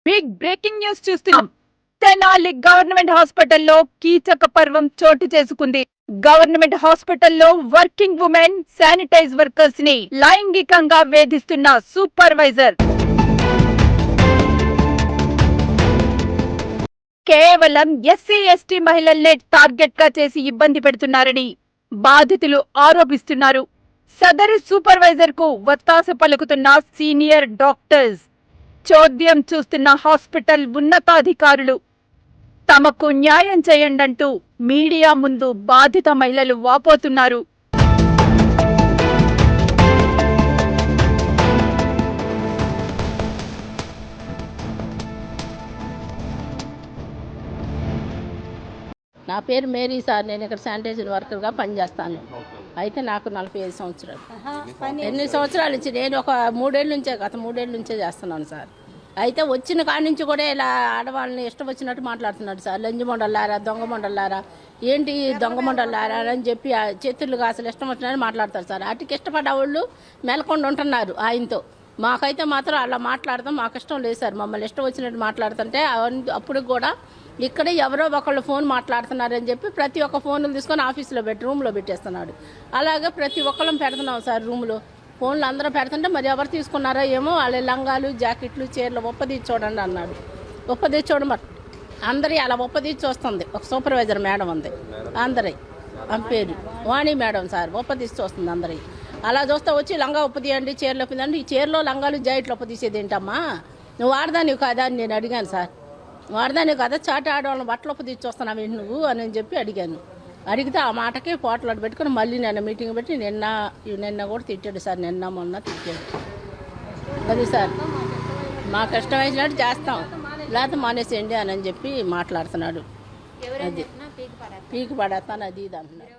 Big breaking news చూస్తున్నాం. Tenali government హాస్పిటల్లో కీచక పర్వం చోటు చేసుకుంది. గవర్నమెంట్ హాస్పిటల్లో వర్కింగ్ ఉమెన్ శానిటైజ్ వర్కర్స్ ని లైంగికంగా వేధిస్తున్న సూపర్వైజర్ కేవలం ఎస్సీ ఎస్టీ మహిళల్నే టార్గెట్ గా చేసి ఇబ్బంది పెడుతున్నారని బాధితులు ఆరోపిస్తున్నారు. సదరు సూపర్వైజర్ కు వత్తాస పలుకుతున్న సీనియర్ డాక్టర్స్, చోద్యం చూస్తున్న హాస్పిటల్ ఉన్నతాధికారులు తమకు న్యాయం చేయండంటూ మీడియా ముందు బాధిత మహిళలు వాపోతున్నారు. నా పేరు మేరీ సార్. నేను ఇక్కడ శానిటైజర్ వర్కర్గా పనిచేస్తాను. అయితే నాకు 45 సంవత్సరాలు. ఎన్ని సంవత్సరాల నుంచి నేను ఒక 3 ఏళ్ళ నుంచే, గత 3 ఏళ్ళ నుంచే చేస్తున్నాను సార్. అయితే వచ్చిన కాడి నుంచి కూడా ఇలా ఆడవాళ్ళని ఇష్టం వచ్చినట్టు మాట్లాడుతున్నాడు సార్. లంజి మొండలారా, దొంగ మొండలారా, ఏంటి దొంగ మొండలారా అని చెప్పి చేతులుగా అసలు ఇష్టం వచ్చినట్టు మాట్లాడతారు సార్. వాటికి ఇష్టపడ్డ వాళ్ళు మెలకొండ ఉంటున్నారు ఆయనతో. మాకైతే మాత్రం అలా మాట్లాడతాం మాకు ఇష్టం లేదు సార్. మమ్మల్ని ఇష్టం వచ్చినట్టు మాట్లాడుతుంటే అప్పుడు కూడా ఇక్కడే ఎవరో ఒకళ్ళు ఫోన్ మాట్లాడుతున్నారని చెప్పి ప్రతి ఒక్క ఫోన్లు తీసుకొని ఆఫీసులో పెట్టి రూమ్లో పెట్టేస్తున్నాడు. అలాగే ప్రతి ఒక్కళ్ళం పెడుతున్నాం సార్ రూమ్లో. ఫోన్లు అందరూ పెడుతుంటే మరి ఎవరు తీసుకున్నారో ఏమో, వాళ్ళ లంగాలు జాకెట్లు చీరలు ఒప్పదీసి చూడండి అన్నాడు. ఒప్పదీసి చూడమని అందరి అలా ఒప్పదీసి చూస్తుంది. ఒక సూపర్వైజర్ మేడం ఉంది, అందరి ఆమె పేరు వాణి మేడం సార్. ఒప్పదీసి చూస్తుంది అందరి. అలా చూస్తే వచ్చి లంగా ఒప్పదీయండి, చీరలు ఒప్పదండి. ఈ చీరలో లంగాలు జాకెట్లు ఒప్పదీసేది ఏంటమ్మా, నువ్వు వాడదానివి కాదా అని నేను అడిగాను సార్. వాడదానివి కదా, చాటి ఆడవాళ్ళని బట్టలు ఒప్పదీసి చూస్తున్నావు ఏంటి నువ్వు అని చెప్పి అడిగాను. అడిగితే ఆ మాటకి పోట్లాడు పెట్టుకుని మళ్ళీ నేను మీటింగ్ పెట్టి నిన్న కూడా తిట్టాడు సార్. నిన్న మొన్న తిట్టాడు. అది సార్ మాకు ఇష్టం వేసినట్టు చేస్తాం, లేకపోతే మానేసేయండి అని చెప్పి మాట్లాడుతున్నాడు. అది పీకి పడేస్తాను అది ఇది అంటున్నాడు.